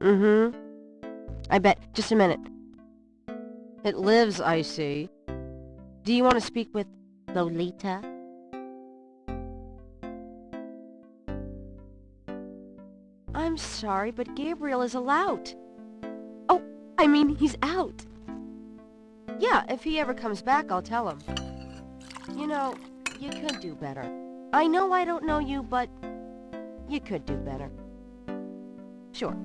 Mm-hmm. I bet. Just a minute. It lives, I see. Do you want to speak with Lolita? I'm sorry, but Gabriel is allowed. Oh, I mean, he's out. Yeah, if he ever comes back, I'll tell him. You know, you could do better. I know I don't know you, but you could do better. Sure.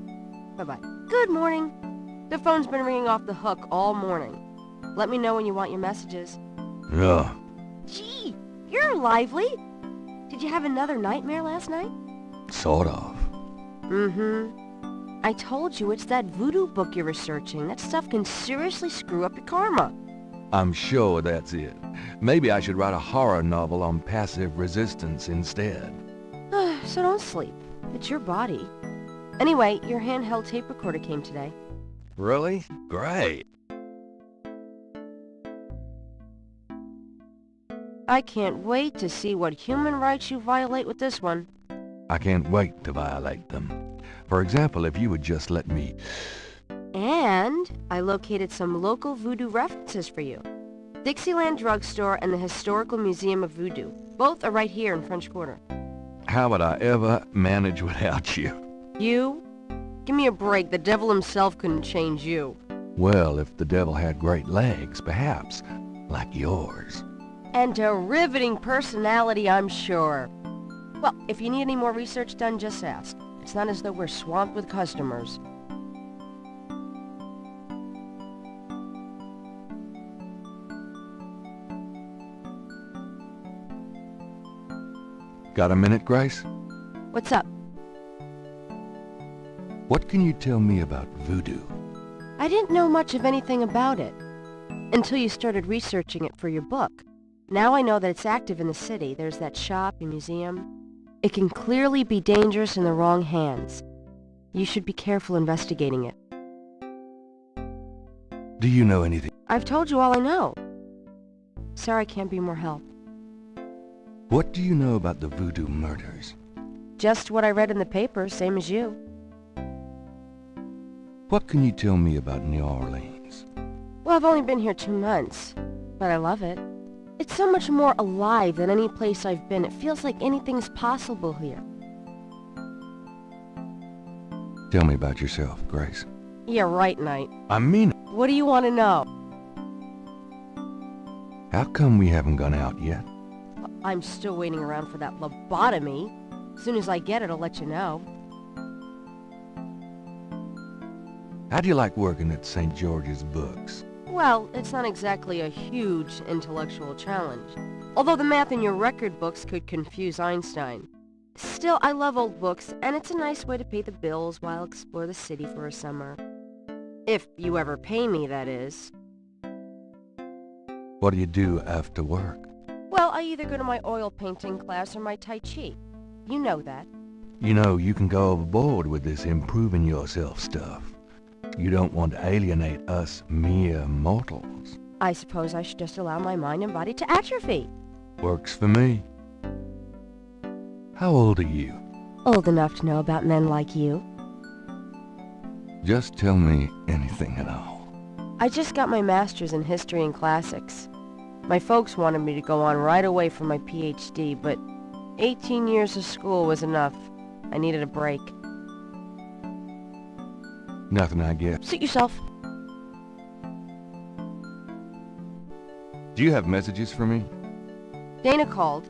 Bye-bye. Good morning. The phone's been ringing off the hook all morning. Let me know when you want your messages. Yeah. Gee, you're lively. Did you have another nightmare last night? Sort of. Mm-hmm. I told you it's that voodoo book you're researching. That stuff can seriously screw up your karma. I'm sure that's it. Maybe I should write a horror novel on passive resistance instead. So don't sleep. It's your body. Anyway, your handheld tape recorder came today. Really? Great. I can't wait to see what human rights you violate with this one. I can't wait to violate them. For example, if you would just let me... And I located some local voodoo references for you. Dixieland Drugstore and the Historical Museum of Voodoo. Both are right here in French Quarter. How would I ever manage without you? You? Give me a break. The devil himself couldn't change you. Well, if the devil had great legs, perhaps. Like yours. And a riveting personality, I'm sure. Well, if you need any more research done, just ask. It's not as though we're swamped with customers. Got a minute, Grace? What's up? What can you tell me about voodoo? I didn't know much of anything about it until you started researching it for your book. Now I know that it's active in the city. There's that shop and museum. It can clearly be dangerous in the wrong hands. You should be careful investigating it. Do you know anything? I've told you all I know. Sorry I can't be more help. What do you know about the voodoo murders? Just what I read in the paper, same as you. What can you tell me about New Orleans? Well, I've only been here 2 months, but I love it. It's so much more alive than any place I've been. It feels like anything's possible here. Tell me about yourself, Grace. Yeah, right, Knight. I mean, What do you want to know? how come we haven't gone out yet? I'm still waiting around for that lobotomy. As soon as I get it, I'll let you know. How do you like working at St. George's Books? Well, it's not exactly a huge intellectual challenge. Although the math in your record books could confuse Einstein. Still, I love old books, and it's a nice way to pay the bills while I explore the city for a summer. If you ever pay me, that is. What do you do after work? Well, I either go to my oil painting class or my Tai Chi. You know that. You know, you can go overboard with this improving yourself stuff. You don't want to alienate us mere mortals. I suppose I should just allow my mind and body to atrophy. Works for me. How old are you? Old enough to know about men like you. Just tell me anything at all. I just got my master's in history and classics. My folks wanted me to go on right away for my PhD, but 18 years of school was enough. I needed a break. Nothing, I guess. Suit yourself. Do you have messages for me? Dana called,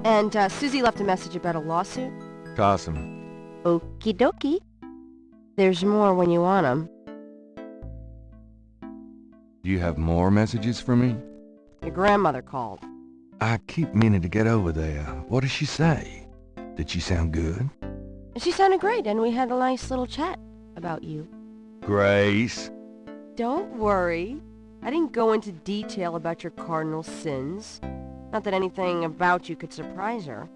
and Susie left a message about a lawsuit. Toss 'em. Okie dokie. There's more when you want 'em. Do you have more messages for me? Your grandmother called. I keep meaning to get over there. What did she say? Did she sound good? She sounded great, and we had a nice little chat about you. Grace. Don't worry. I didn't go into detail about your cardinal sins. Not that anything about you could surprise her.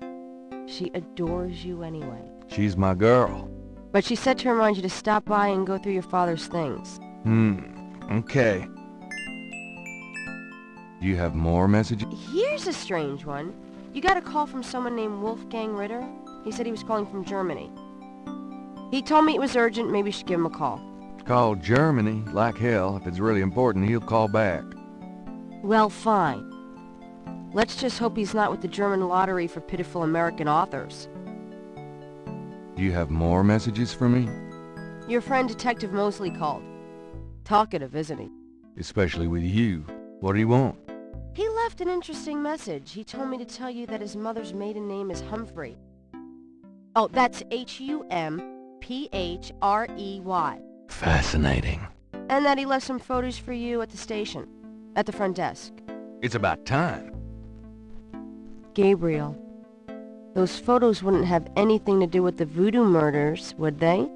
She adores you anyway. She's my girl. But she said to remind you to stop by and go through your father's things. Okay. Do you have more messages? Here's a strange one. You got a call from someone named Wolfgang Ritter? He said he was calling from Germany. He told me it was urgent, maybe you should give him a call. Call Germany. Like hell. If it's really important, he'll call back. Well, fine. Let's just hope he's not with the German lottery for pitiful American authors. Do you have more messages for me? Your friend Detective Mosley called. Talkative, isn't he? Especially with you. What do you want? He left an interesting message. He told me to tell you that his mother's maiden name is Humphrey. Oh, that's Humprey. Fascinating. And that he left some photos for you at the station, at the front desk. It's about time. Gabriel, those photos wouldn't have anything to do with the Voodoo murders, would they?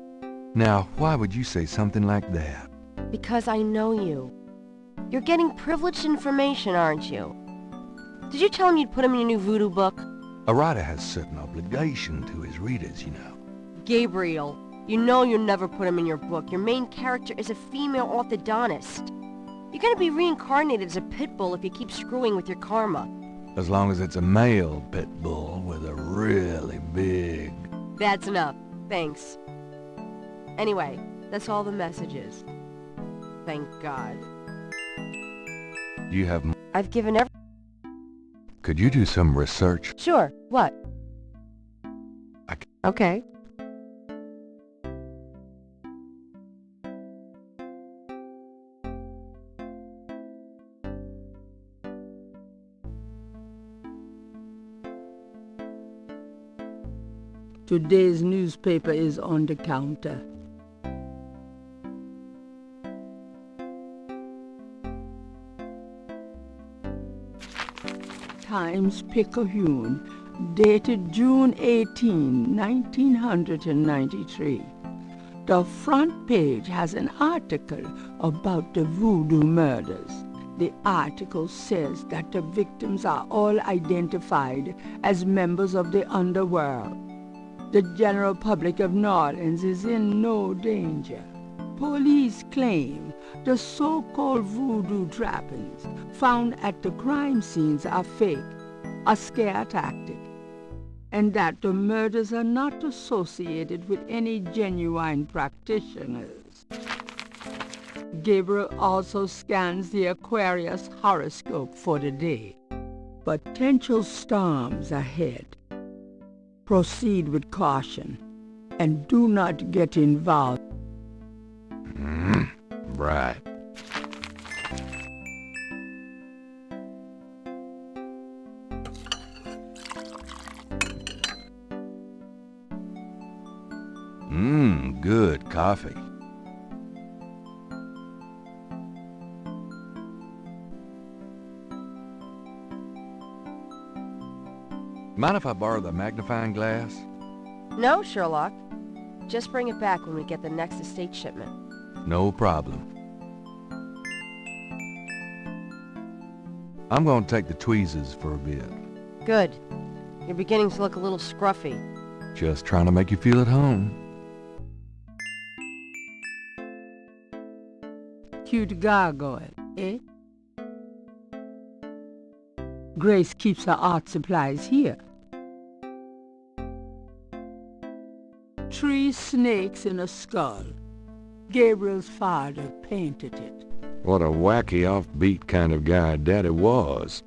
Now, why would you say something like that? Because I know you. You're getting privileged information, aren't you? Did you tell him you'd put him in your new voodoo book? A writer has certain obligation to his readers, you know. Gabriel, you know you'll never put him in your book. Your main character is a female orthodontist. You're gonna be reincarnated as a pit bull if you keep screwing with your karma. As long as it's a male pit bull with a really big... That's enough. Thanks. Anyway, that's all the messages. Thank God. Do you have... I've given every... Could you do some research? Sure. What? Okay. Today's newspaper is on the counter. Times-Picayune, dated June 18, 1993. The front page has an article about the Voodoo murders. The article says that the victims are all identified as members of the underworld. The general public of New Orleans is in no danger. Police claim the so-called voodoo trappings found at the crime scenes are fake, a scare tactic, and that the murders are not associated with any genuine practitioners. Gabriel also scans the Aquarius horoscope for the day. Potential storms ahead. Proceed with caution and do not get involved. Right. Good coffee. Mind if I borrow the magnifying glass? No, Sherlock. Just bring it back when we get the next estate shipment. No problem. I'm gonna take the tweezers for a bit. Good. You're beginning to look a little scruffy. Just trying to make you feel at home. Cute gargoyle, eh? Grace keeps her art supplies here. 3 snakes in a skull. Gabriel's father painted it. What a wacky, offbeat kind of guy Daddy was.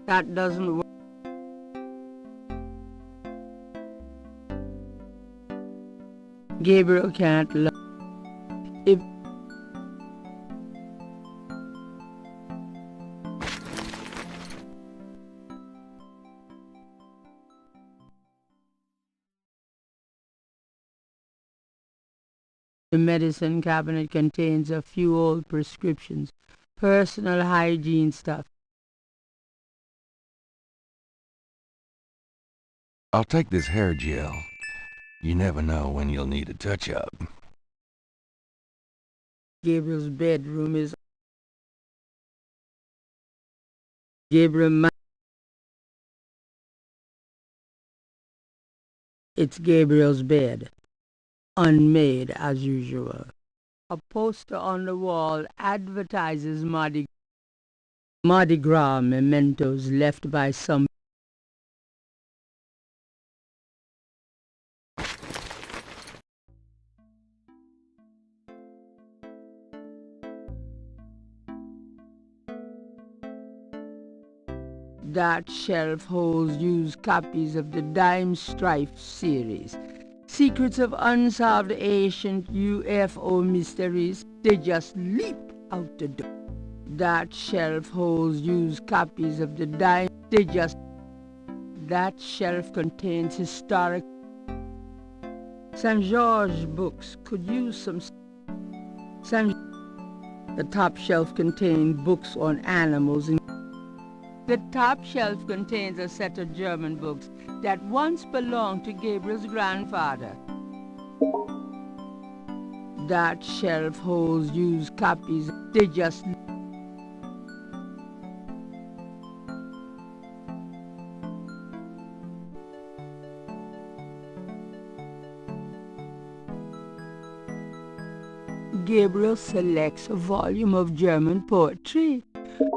That doesn't work. Gabriel can't love. If the medicine cabinet contains a few old prescriptions, personal hygiene stuff. I'll take this hair gel. You never know when you'll need a touch-up. Gabriel's bedroom is... Gabriel... It's Gabriel's bed, unmade as usual. A poster on the wall advertises Mardi Gras mementos left by some... That shelf holds used copies of the Dime Strife series. Secrets of unsolved ancient UFO mysteries. They just leap out the door. That shelf holds used copies of the Dime... That shelf contains historic... St. George books could use some... The top shelf contained books on animals and... The top shelf contains a set of German books that once belonged to Gabriel's grandfather. That shelf holds used copies. They just... Gabriel selects a volume of German poetry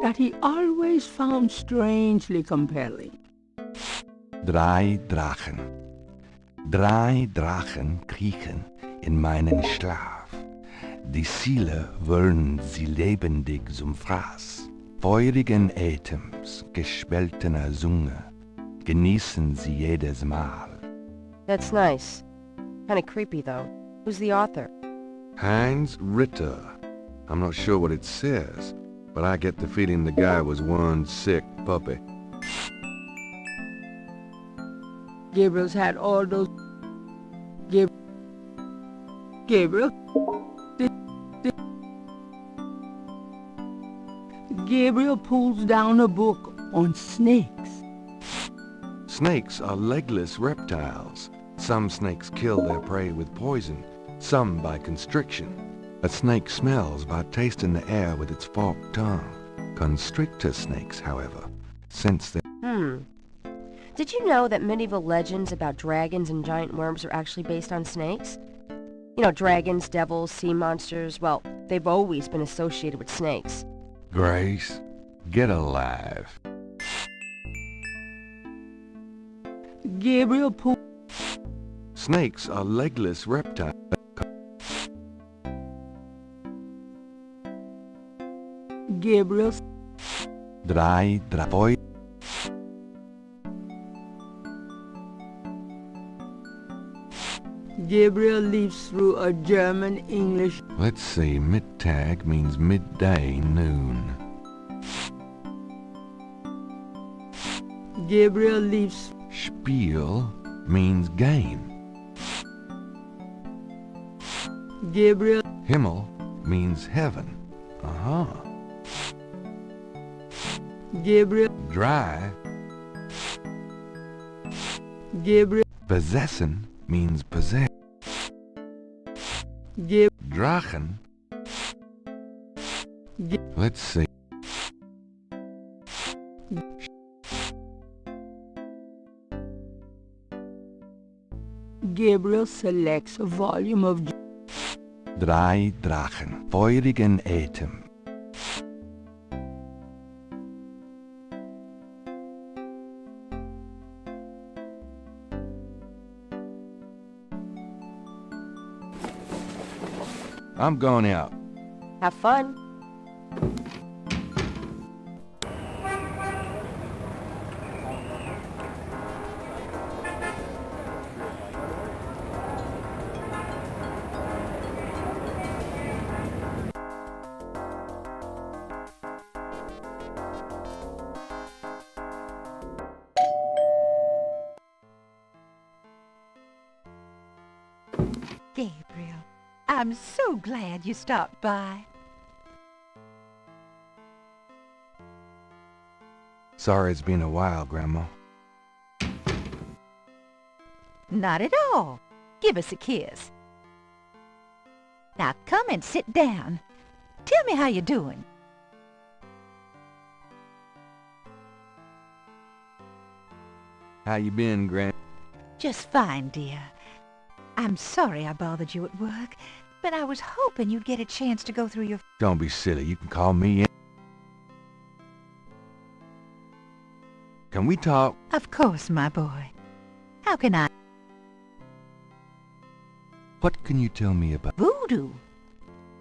that he always found strangely compelling. Drei Drachen kriechen in meinen Schlaf. Die Ziele wollen sie lebendig zum Fraß. Feurigen Atems, gespaltener Zunge, genießen sie jedes Mal. That's nice. Kinda creepy, though. Who's the author? Heinz Ritter. I'm not sure what it says, but I get the feeling the guy was one sick puppy. Gabriel's had all those... Gabriel? Gabriel pulls down a book on snakes. Snakes are legless reptiles. Some snakes kill their prey with poison, some by constriction. A snake smells by tasting the air with its forked tongue. Constrictor snakes, however, sense their... Did you know that medieval legends about dragons and giant worms are actually based on snakes? You know, dragons, devils, sea monsters, well, they've always been associated with snakes. Grace, get alive. Gabriel pulls... Snakes are legless reptiles. Gabriel... Boy. Gabriel leaps through a German-English... Let's see, Mittag means midday, noon. Gabriel leaps... Spiel means game. Gabriel... Himmel means heaven. Uh-huh. Gabriel... Dry. Gabriel... Besessen means possess. Drachen. Let's see. Gabriel selects a volume of... Drei Drachen, feurigen Atem. I'm going out. Have fun. Gabriel, I'm so glad you stopped by. Sorry it's been a while, Grandma. Not at all. Give us a kiss. Now come and sit down. Tell me how you're doing. How you been, Gran? Just fine, dear. I'm sorry I bothered you at work, but I was hoping you'd get a chance to go through your... Don't be silly. You can call me in. Can we talk? Of course, my boy. How can I... What can you tell me about... Voodoo?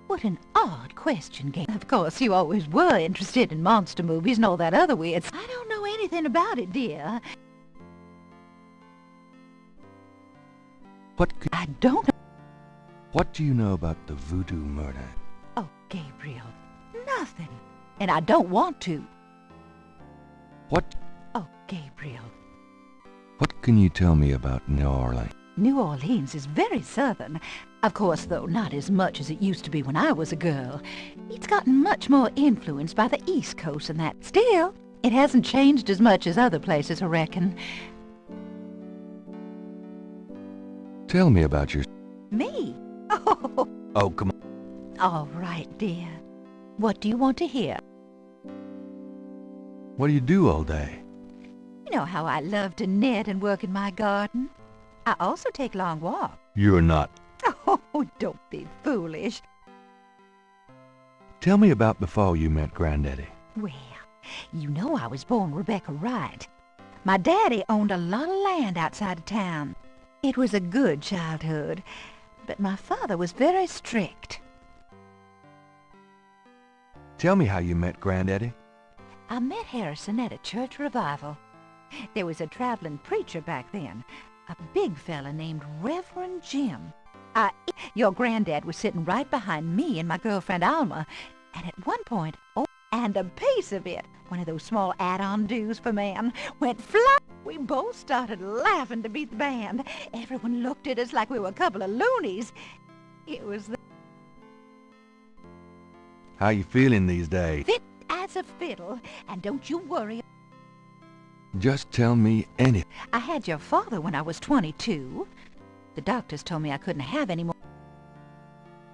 What an odd question, Gabe. Of course, you always were interested in monster movies and all that other weird... I don't know anything about it, dear. I don't know. What do you know about the voodoo murder? Oh, Gabriel, nothing. And I don't want to. What? Oh, Gabriel. What can you tell me about New Orleans? New Orleans is very southern. Of course, though, not as much as it used to be when I was a girl. It's gotten much more influenced by the East Coast and that. Still, it hasn't changed as much as other places, I reckon. Tell me about your... Me? Oh, Oh, come on. all right, dear. What do you want to hear? What do you do all day? You know how I love to knit and work in my garden. I also take long walks. You're not. Oh, don't be foolish. Tell me about before you met Granddaddy. Well, you know I was born Rebecca Wright. My daddy owned a lot of land outside of town. It was a good childhood, but my father was very strict. Tell me how you met Granddaddy. I met Harrison at a church revival. There was a traveling preacher back then, a big fella named Reverend Jim. Your granddad was sitting right behind me and my girlfriend Alma, and at one point, oh, and a piece of it, one of those small add-on do's for man, went flying. We both started laughing to beat the band. Everyone looked at us like we were a couple of loonies. It was How you feeling these days? fit as a fiddle, and don't you worry. Just tell me anything. I had your father when I was 22. The doctors told me I couldn't have any more.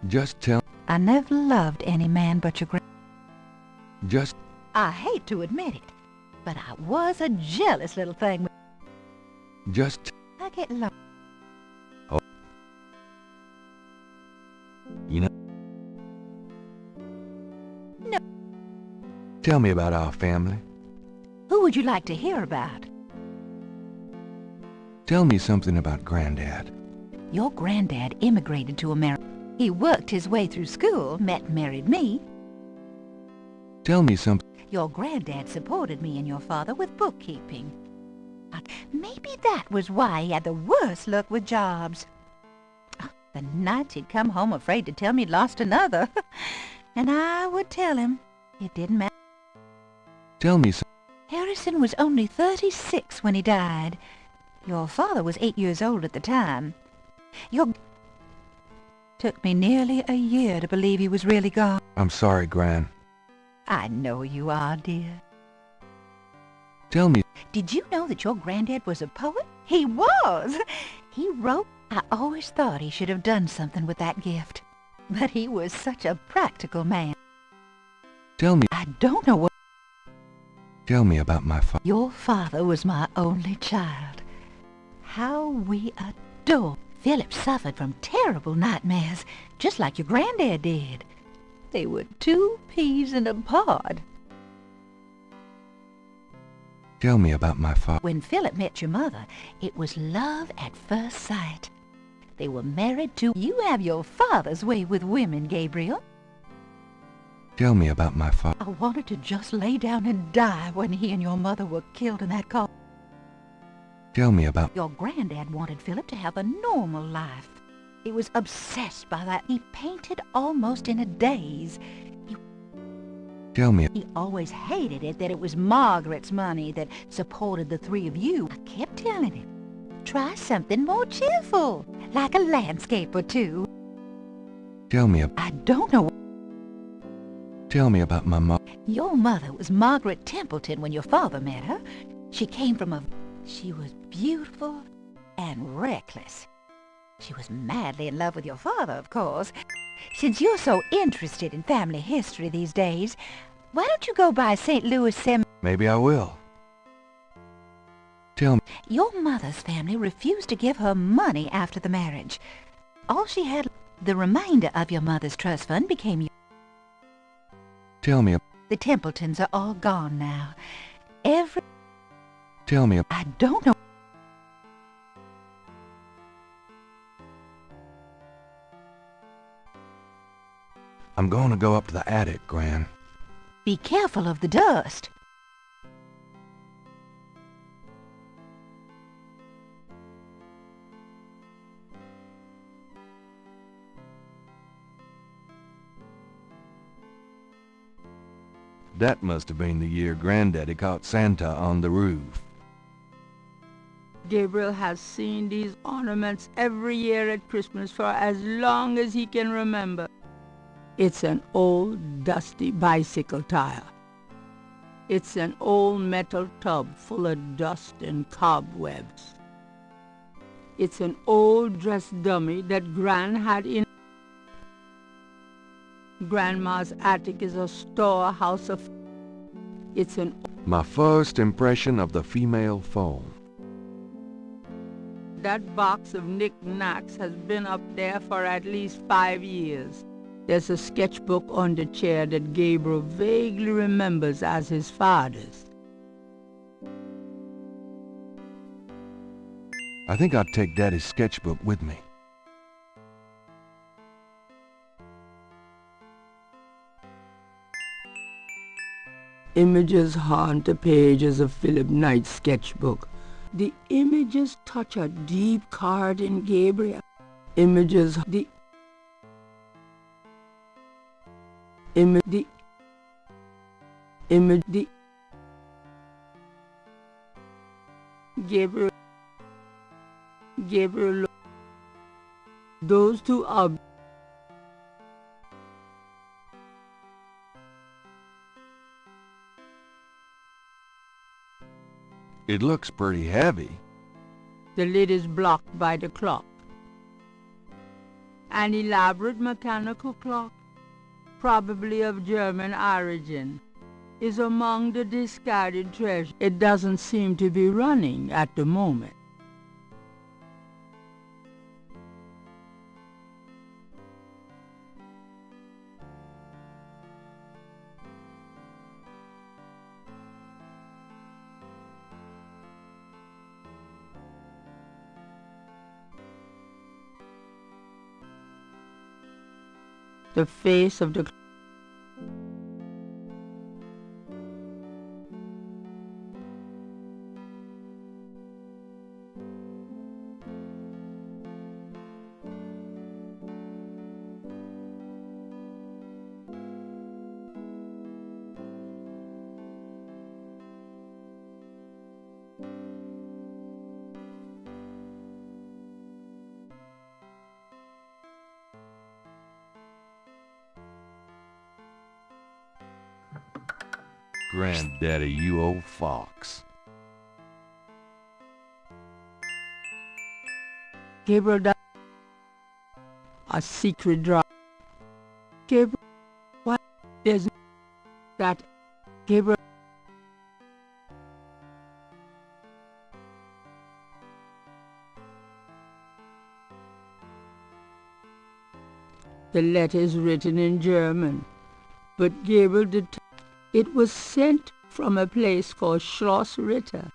Just tell... I never loved any man but your Just... I hate to admit it, but I was a jealous little thing. Just... I get lonely. You know... No. Tell me about our family. Who would you like to hear about? Tell me something about Granddad. Your granddad immigrated to America. He worked his way through school, met and married me. Tell me something... Your granddad supported me and your father with bookkeeping. Maybe that was why he had the worst luck with jobs. The nights he'd come home afraid to tell me he'd lost another. And I would tell him. It didn't matter. Tell me something... Harrison was only 36 when he died. Your father was 8 years old at the time. Took me nearly a year to believe he was really gone. I'm sorry, Gran. I know you are, dear. Tell me... Did you know that your granddad was a poet? He was! He wrote... I always thought he should have done something with that gift. But he was such a practical man. Tell me... I don't know what... Tell me about my father. Your father was my only child. How we adored. Philip suffered from terrible nightmares, just like your granddad did. They were 2 peas in a pod. Tell me about my father. When Philip met your mother, it was love at first sight. They were married to... You have your father's way with women, Gabriel. Tell me about my father. I wanted to just lay down and die when he and your mother were killed in that car. Tell me about... Your granddad wanted Philip to have a normal life. He was obsessed by that. He painted almost in a daze. Tell me... He always hated it that it was Margaret's money that supported the three of you. I kept telling him, try something more cheerful, like a landscape or two. Tell me... I don't know. Tell me about my mother. Your mother was Margaret Templeton when your father met her. She came from a... She was beautiful and reckless. She was madly in love with your father, of course. Since you're so interested in family history these days, why don't you go by St. Louis Cemetery? Maybe I will. Tell me... Your mother's family refused to give her money after the marriage. All she had... The remainder of your mother's trust fund became your... Tell me... The Templetons are all gone now. Tell me... I don't know. I'm going to go up to the attic, Gran. Be careful of the dust. That must have been the year Granddaddy caught Santa on the roof. Gabriel has seen these ornaments every year at Christmas for as long as he can remember. It's an old, dusty bicycle tire. It's an old metal tub full of dust and cobwebs. It's an old dress dummy that Gran had in... Grandma's attic is a storehouse of... It's an... My first impression of the female form. That box of knickknacks has been up there for at least 5 years. There's a sketchbook on the chair that Gabriel vaguely remembers as his father's. I think I'd take Daddy's sketchbook with me. Images haunt the pages of Philip Knight's sketchbook. The images touch a deep chord in Gabriel. Images... The image... The image... The... Gabriel... Gabriel... Those two are... It looks pretty heavy. The lid is blocked by the clock. An elaborate mechanical clock, probably of German origin, is among the discarded treasure. It doesn't seem to be running at the moment. The face of the... Granddaddy, you old fox. Gabriel does a secret drawer. Gabriel, what? There's that. Gabriel. The letter is written in German, but Gabriel did. It was sent from a place called Schloss Ritter.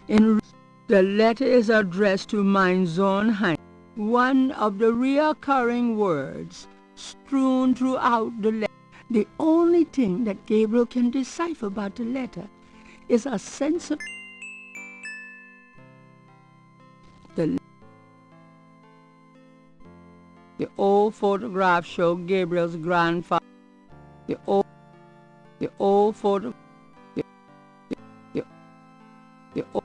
The letter is addressed to mein Sohn Heinz. one of the reoccurring words strewn throughout the letter. The only thing that Gabriel can decipher about the letter is a sense of the old photograph showed Gabriel's grandfather. The old photo. The old